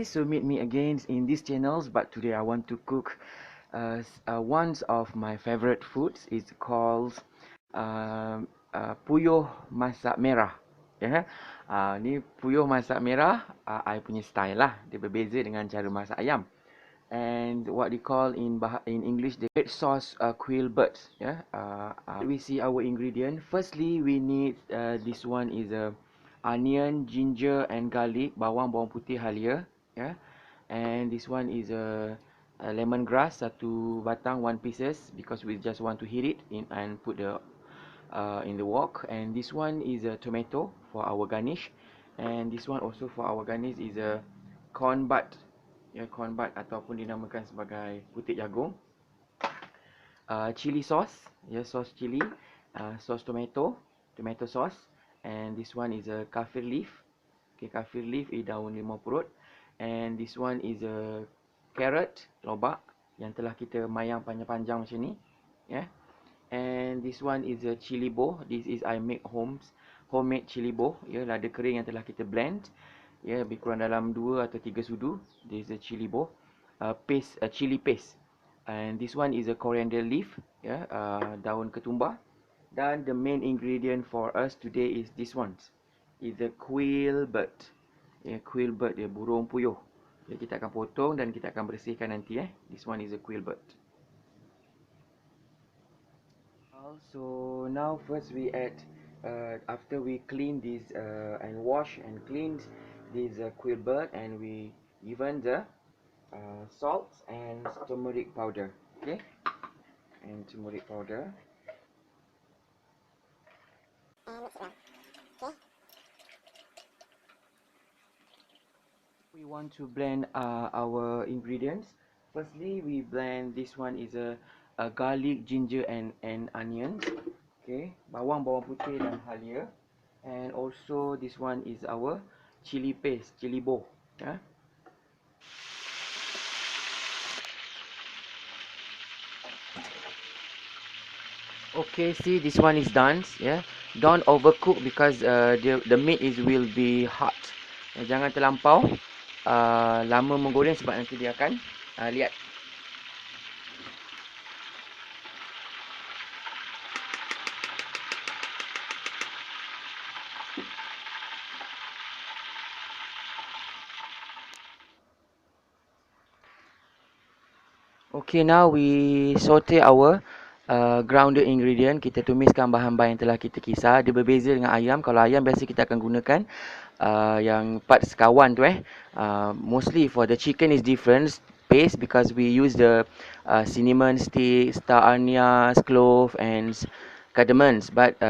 so meet me again in these channels, but today I want to cook one of my favorite foods. It's called puyuh masak merah. Ya, ni puyuh masak merah. I punya style lah. Dia berbeza dengan cara masak ayam. And what they call in English the red sauce quail birds. Yeah. We see our ingredient. Firstly, we need this one is a onion, ginger, and garlic. Bawang putih halia. Yeah. And this one is a lemongrass, satu batang, 1 pieces, because we just want to heat it in and put the in the wok. And this one is a tomato for our garnish. And this one also for our garnish is a corn bud. Ya, corn bud ataupun dinamakan sebagai putik jagung. Chili sauce, ya, sauce chili, sauce tomato sauce. And this one is a kaffir leaf. Okay, kaffir leaf daun limau purut. And this one is a carrot, lobak yang telah kita mayang panjang-panjang macam ni, ya. And this one is a chili bowl. This is I make homemade chili bowl, ya, lada kering yang telah kita blend, ya, lebih kurang dalam 2 atau 3 sudu. This is a chili bowl, chili paste. And this one is a coriander leaf, ya, daun ketumbar. Dan the main ingredient for us today is this one, is the quail bird. Ya, quail bird, dia burung puyuh. Ya, kita akan potong dan kita akan bersihkan nanti. This one is a quail bird. So now first we add, after we clean this and wash and clean this quail bird, and we given the salt and turmeric powder. Okay, and turmeric powder. We want to blend our ingredients. Firstly, we blend this one is a garlic, ginger, and onions. Okay, bawang putih dan halia. And also this one is our chili paste, chili bowl. Yeah. Okay, see, this one is done. Yeah, don't overcook because the meat will be hot. Jangan terlampau lama menggoreng sebab nanti dia akan liat. Okay, now we saute our grounded ingredient. Kita tumiskan bahan-bahan yang telah kita kisar. Dia berbeza dengan ayam. Kalau ayam biasa kita akan gunakan yang part sekawan tu mostly for the chicken is different paste because we use the cinnamon stick, star anise, clove and cardamom. But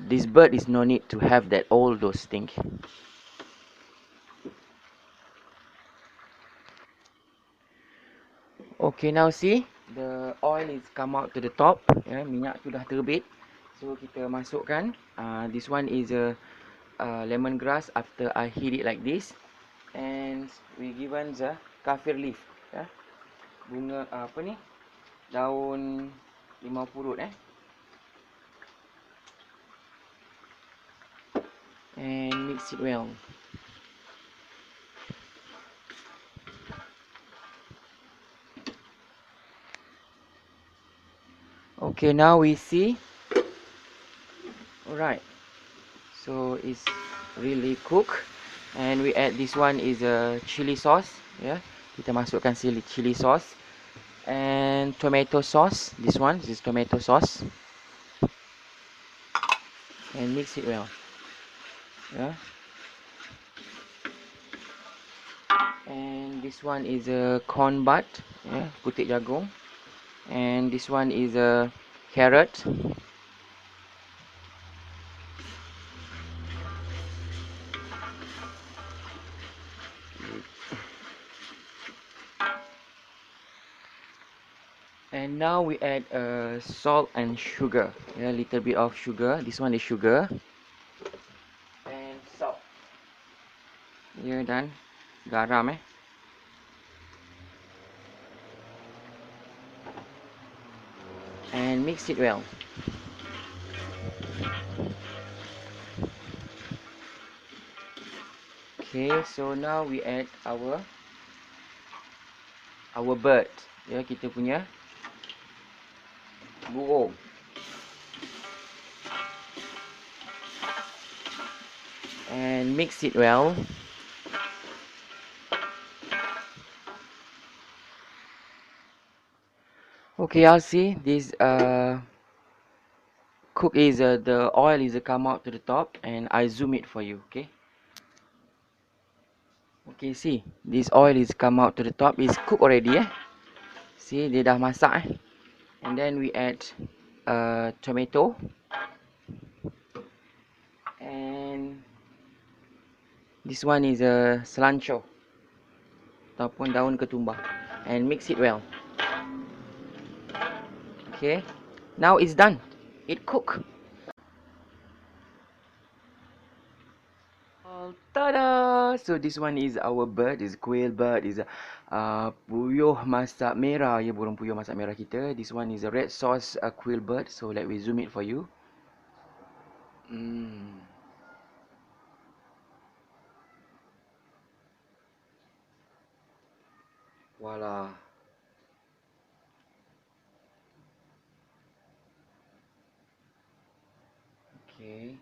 this bird is no need to have that all those things. Okay, now see the oil is come out to the top. Ya, minyak tu dah terbit. So kita masukkan. This one is a lemongrass after I heat it like this. And we given the kaffir leaf. Ya, bunga apa ni? Daun limau purut. And mix it well. Okay, now we see. Alright, so it's really cooked. And we add this one is a chili sauce. Yeah, kita masukkan chili sauce and tomato sauce. This one is tomato sauce. And mix it well. Yeah. And this one is a corn bud. Yeah, putik jagung. And this one is a carrot. And now we add salt and sugar. A little bit of sugar. This one is sugar. And salt. Ya, dan garam. And mix it well. Okay, so now we add our our bird. Ya, kita punya burung. And mix it well. Okay, I'll see this cook is the oil is come out to the top, and I zoom it for you. Okay, see this oil is come out to the top. It's cooked already. See, dia dah masak. And then we add tomato and this one is a cilantro ataupun daun ketumbar, and mix it well. Okay, now it's done. It cook. Tada! So this one is our bird, is quail bird, is puyuh masak merah, ya, burung puyuh masak merah kita. This one is a red sauce quail bird. So let me zoom it for you. Voila. Okay.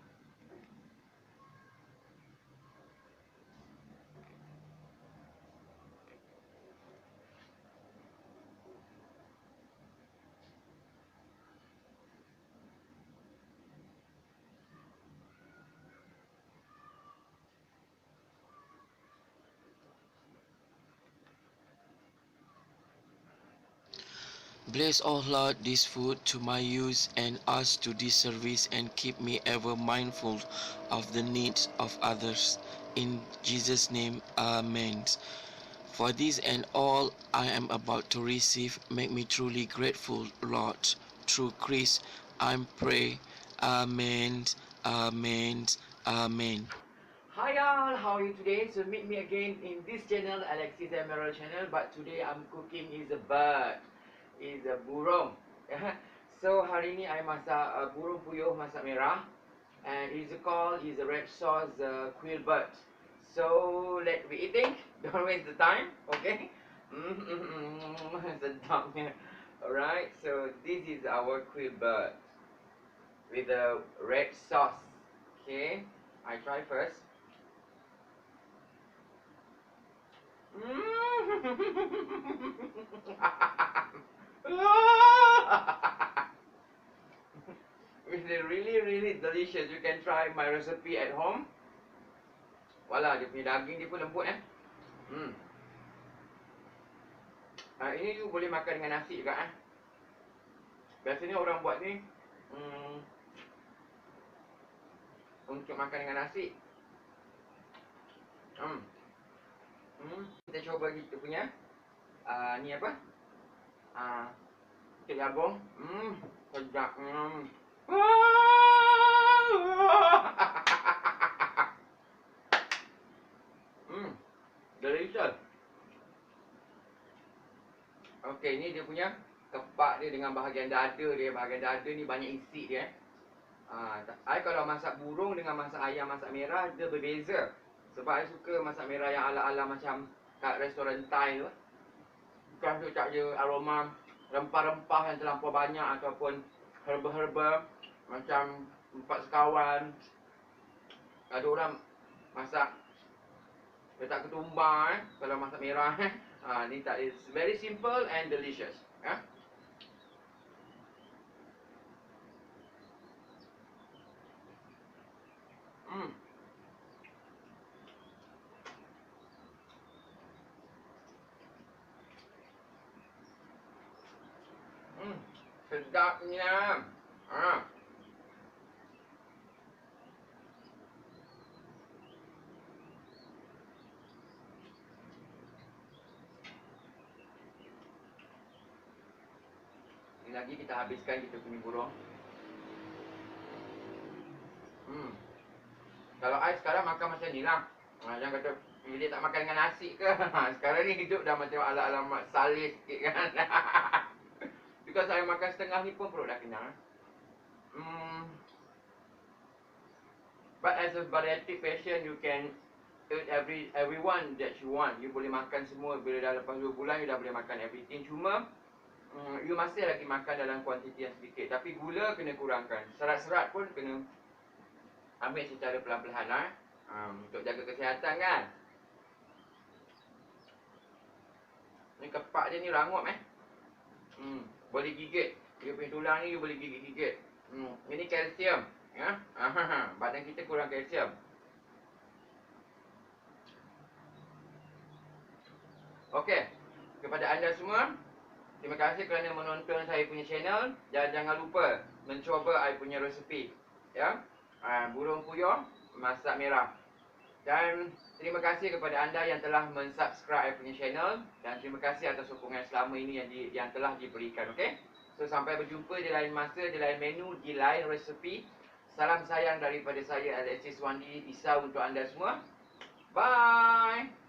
Bless, O Lord, this food to my use and us to this service, and keep me ever mindful of the needs of others. In Jesus' name, Amen. For this and all I am about to receive, make me truly grateful, Lord. Through Christ, I pray. Amen. Amen. Amen. Hi all, how are you today? So meet me again in this channel, Alexiswandy channel. But today I'm cooking is a bird, is a burung. So hari ni I masak burung puyuh masak merah, and it's called is a red sauce quail bird. So let me eating. Don't waste the time, okay? Sedapnya. Alright, so this is our quail bird with a red sauce. Okay, I try first. It's really delicious. You can try my recipe at home. Wala, dia punya daging dia pun lembut ini you boleh makan dengan nasi juga Biasanya orang buat ni untuk makan dengan nasi. Kita coba kita punya ni apa? Ikan jagung. Sedap. Delicious. Okey, ni dia punya kepak dia dengan bahagian dada dia. Bahagian dada ni banyak isi dia. I kalau masak burung dengan masak ayam masak merah dia berbeza. Sebab I suka masak merah yang ala-ala macam kat restoran Thai tu. Bukan tu tak ada aroma rempah-rempah yang terlampau banyak ataupun herba-herba macam empat sekawan. Ada orang masak letak ketumbar kalau masak merah ni tak, it's very simple and delicious. Sedapnya. Ni lagi kita habiskan kita punya burung. Kalau I sekarang makan macam ni lah. Jangan kata dia tak makan dengan nasi ke. Sekarang ni hidup dah macam ala-ala mak salih sikit kan. Because saya makan setengah ni pun perut dah kenyang. But as a bariatric patient, you can eat everyone that you want. You boleh makan semua bila dah lepas 2 bulan, you dah boleh makan everything. Cuma you masih lagi makan dalam kuantiti yang sedikit. Tapi gula kena kurangkan. Serat-serat pun kena ambil secara pelan-pelan lah. Untuk jaga kesihatan kan. Ni kepak dia ni rangup boleh gigit. Dia punya tulang ni you boleh gigit-gigit. Ini kalsium ya. Badan kita kurang kalsium. Okey, kepada anda semua, terima kasih kerana menonton saya punya channel. Dan jangan lupa mencuba saya punya resepi ya. Burung puyuh masak merah. Dan terima kasih kepada anda yang telah mensubscribe saya punya channel. Dan terima kasih atas sokongan selama ini yang telah diberikan. Okey. So sampai berjumpa di lain masa, di lain menu, di lain resepi. Salam sayang daripada saya Alexiswandy. Isau untuk anda semua. Bye.